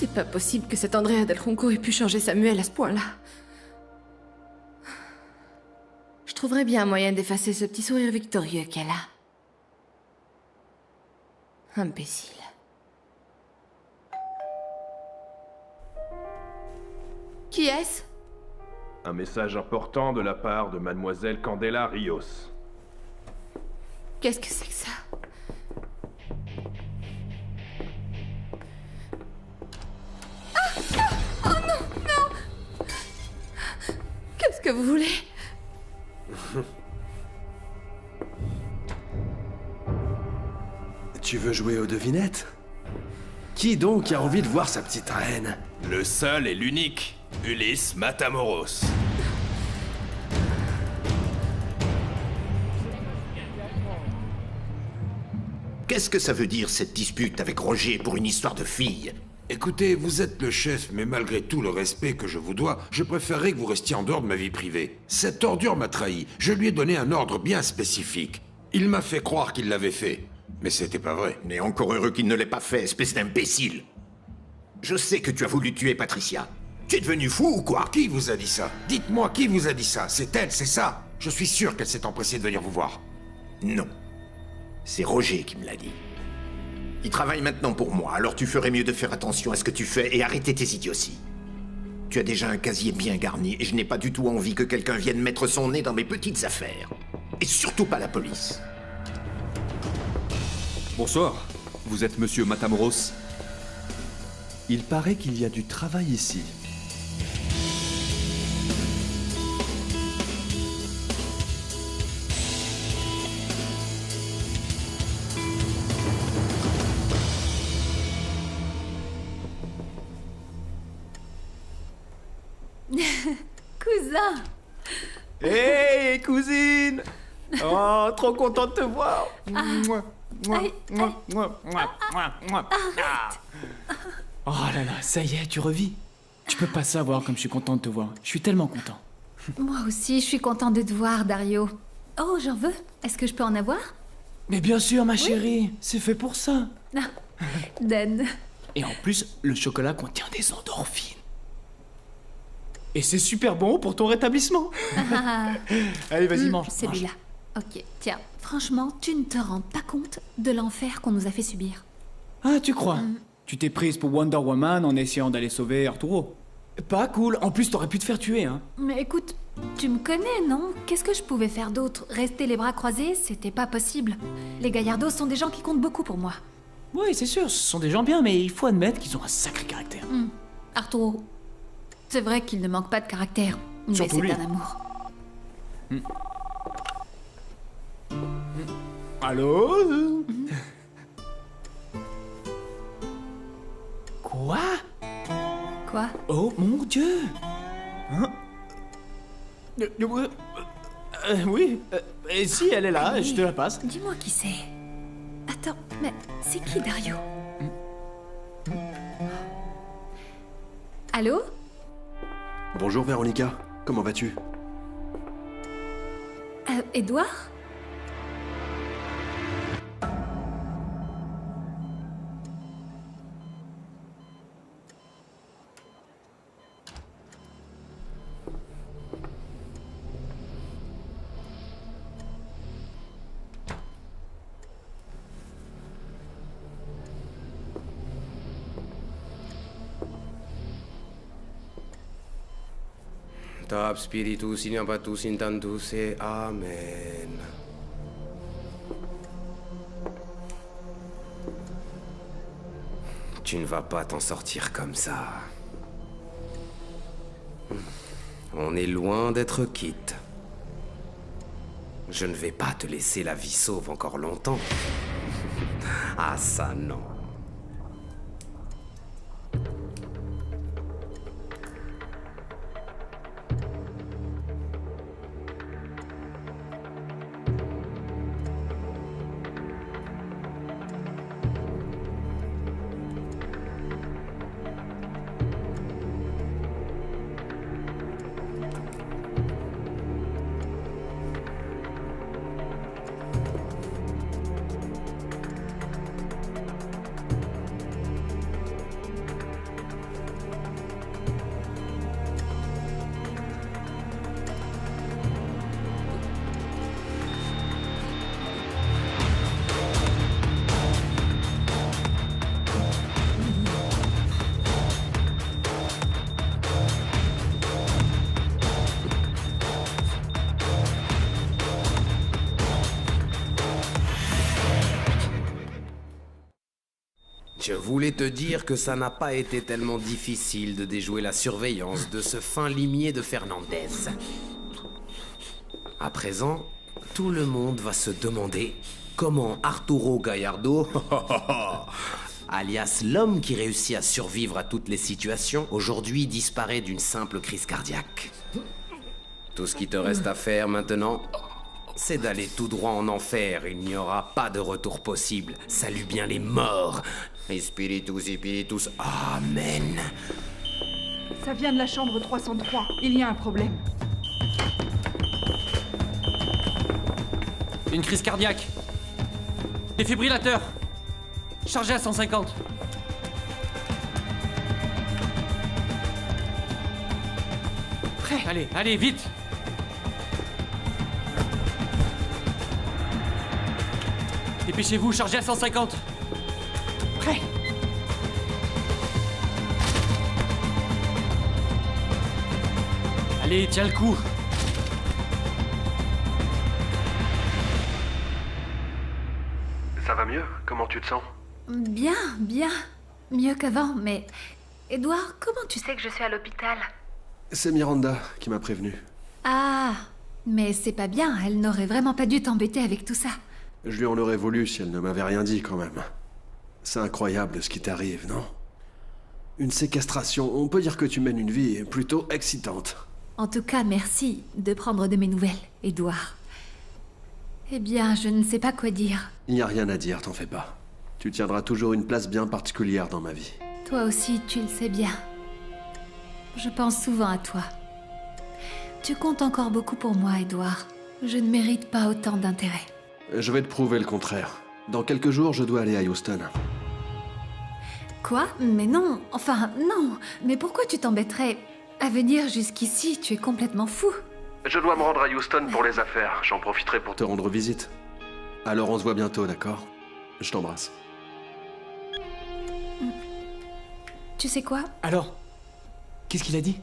C'est pas possible que cet Andrea Del Junco ait pu changer Samuel à ce point-là. Je trouverais bien un moyen d'effacer ce petit sourire victorieux qu'elle a. Imbécile. Qui est-ce? Un message important de la part de Mademoiselle Candela Rios. Qu'est-ce que c'est que ça? Oh non, non! Qu'est-ce que vous voulez? Tu veux jouer aux devinettes? Qui donc a envie de voir sa petite reine? Le seul et l'unique, Ulysse Matamoros. Qu'est-ce que ça veut dire, cette dispute avec Roger pour une histoire de fille? Écoutez, vous êtes le chef, mais malgré tout le respect que je vous dois, je préférerais que vous restiez en dehors de ma vie privée. Cette ordure m'a trahi. Je lui ai donné un ordre bien spécifique. Il m'a fait croire qu'il l'avait fait. Mais c'était pas vrai. Mais encore heureux qu'il ne l'ait pas fait, espèce d'imbécile. Je sais que tu as voulu tuer Patricia. Tu es devenu fou ou quoi? Qui vous a dit ça? Dites-moi, qui vous a dit ça? C'est elle, c'est ça? Je suis sûr qu'elle s'est empressée de venir vous voir. Non. C'est Roger qui me l'a dit. Il travaille maintenant pour moi, alors tu ferais mieux de faire attention à ce que tu fais et arrêter tes idioties. Tu as déjà un casier bien garni et je n'ai pas du tout envie que quelqu'un vienne mettre son nez dans mes petites affaires. Et surtout pas la police. Bonsoir, vous êtes Monsieur Matamoros. Il paraît qu'il y a du travail ici. Cousin! Hey, cousine! Oh, trop content de te voir! Oh là là, ça y est, tu revis. Tu peux pas savoir comme je suis content de te voir. Je suis tellement content. Moi aussi, je suis contente de te voir, Dario. Oh, j'en veux. Est-ce que je peux en avoir? Mais bien sûr, ma chérie, c'est fait pour ça. Ah, donne. Et en plus, le chocolat contient des endorphines. Et c'est super bon pour ton rétablissement. Allez, vas-y, mange. Celui-là. Ok, tiens. Franchement, tu ne te rends pas compte de l'enfer qu'on nous a fait subir. Ah, tu crois? Tu t'es prise pour Wonder Woman en essayant d'aller sauver Arturo. Pas cool. En plus, t'aurais pu te faire tuer, hein. Mais écoute, tu me connais, non? Qu'est-ce que je pouvais faire d'autre? Rester les bras croisés, c'était pas possible. Les Gallardos sont des gens qui comptent beaucoup pour moi. Oui, c'est sûr, ce sont des gens bien, mais il faut admettre qu'ils ont un sacré caractère. Arturo, c'est vrai qu'il ne manque pas de caractère, mais Surtout c'est lui. un amour. Allô? Quoi? Quoi? Oh mon Dieu! Hein? Oui, et si elle est là, je te la passe. Dis-moi qui c'est. Attends, mais c'est qui, Dario? Allô? Bonjour Véronica, comment vas-tu? Edouard? Tap spiritus in abatus in tantus et amen. Tu ne vas pas t'en sortir comme ça. On est loin d'être quitte. Je ne vais pas te laisser la vie sauve encore longtemps. Ah ça non. Je voulais te dire que ça n'a pas été tellement difficile de déjouer la surveillance de ce fin limier de Fernandez. À présent, tout le monde va se demander comment Arturo Gallardo, alias l'homme qui réussit à survivre à toutes les situations, aujourd'hui disparaît d'une simple crise cardiaque. Tout ce qui te reste à faire maintenant, c'est d'aller tout droit en enfer. Il n'y aura pas de retour possible. Salut bien les morts. Spiritus, spiritus, amen. Ça vient de la chambre 303. Il y a un problème. Une crise cardiaque. Défibrillateur. Chargé à 150. Prêt. Allez, allez, vite. Dépêchez-vous, chargez à 150. Prêt. Allez, tiens le coup. Ça va mieux? Comment tu te sens? Bien, bien. Mieux qu'avant, mais... Edouard, comment tu sais que je suis à l'hôpital? C'est Miranda qui m'a prévenu. Ah, mais c'est pas bien, elle n'aurait vraiment pas dû t'embêter avec tout ça. Je lui en aurais voulu si elle ne m'avait rien dit quand même. C'est incroyable ce qui t'arrive, non? Une séquestration, on peut dire que tu mènes une vie plutôt excitante. En tout cas, merci de prendre de mes nouvelles, Edouard. Eh bien, je ne sais pas quoi dire. Il n'y a rien à dire, t'en fais pas. Tu tiendras toujours une place bien particulière dans ma vie. Toi aussi, tu le sais bien. Je pense souvent à toi. Tu comptes encore beaucoup pour moi, Edouard. Je ne mérite pas autant d'intérêt. Je vais te prouver le contraire. Dans quelques jours, je dois aller à Houston. Quoi? Mais non, enfin, non. Mais pourquoi tu t'embêterais à venir jusqu'ici? Tu es complètement fou. Je dois me rendre à Houston pour les affaires. J'en profiterai pour te rendre visite. Alors on se voit bientôt, d'accord? Je t'embrasse. Tu sais quoi? Alors, qu'est-ce qu'il a dit?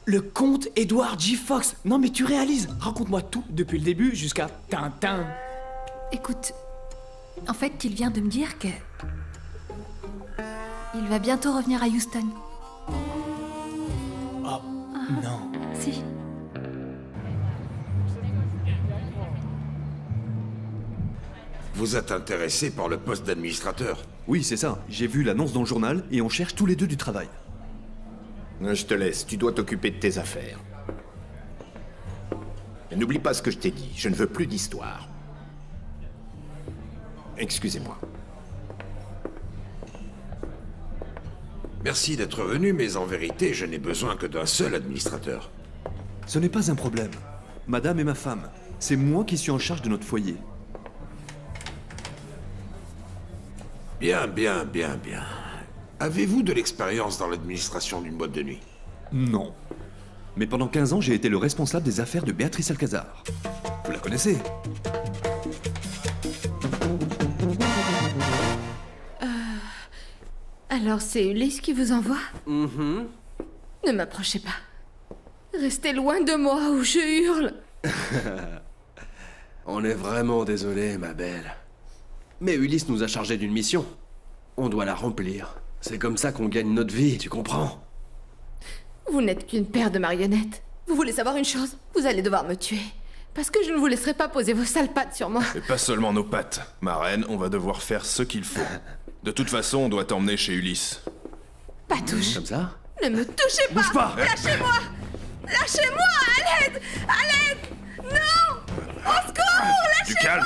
Le comte Edward J. Fox. Non mais tu réalises. Raconte-moi tout depuis le début jusqu'à Tintin. Écoute, en fait, il vient de me dire que... Il va bientôt revenir à Houston. Oh, non. Si. Vous êtes intéressé par le poste d'administrateur? Oui, c'est ça. J'ai vu l'annonce dans le journal et on cherche tous les deux du travail. Je te laisse, tu dois t'occuper de tes affaires. Et n'oublie pas ce que je t'ai dit, je ne veux plus d'histoire. Excusez-moi. Merci d'être venu, mais en vérité, je n'ai besoin que d'un seul administrateur. Ce n'est pas un problème. Madame est ma femme. C'est moi qui suis en charge de notre foyer. Bien, bien, bien, bien. Avez-vous de l'expérience dans l'administration d'une boîte de nuit? Non. Mais pendant 15 ans, j'ai été le responsable des affaires de Béatrice Alcazar. Vous la connaissez? Alors c'est Ulysse qui vous envoie? Mhm. Ne m'approchez pas. Restez loin de moi ou je hurle. On est vraiment désolé, ma belle. Mais Ulysse nous a chargé d'une mission. On doit la remplir. C'est comme ça qu'on gagne notre vie, tu comprends? Vous n'êtes qu'une paire de marionnettes. Vous voulez savoir une chose? Vous allez devoir me tuer. Parce que je ne vous laisserai pas poser vos sales pattes sur moi. Et pas seulement nos pattes. Ma reine, on va devoir faire ce qu'il faut. De toute façon, on doit t'emmener chez Ulysse. Pas touche. Comme ça? Ne me touchez pas. Bouge pas. Lâchez-moi. Lâchez-moi. À l'aide. À l'aide. Non. Au secours. Du calme.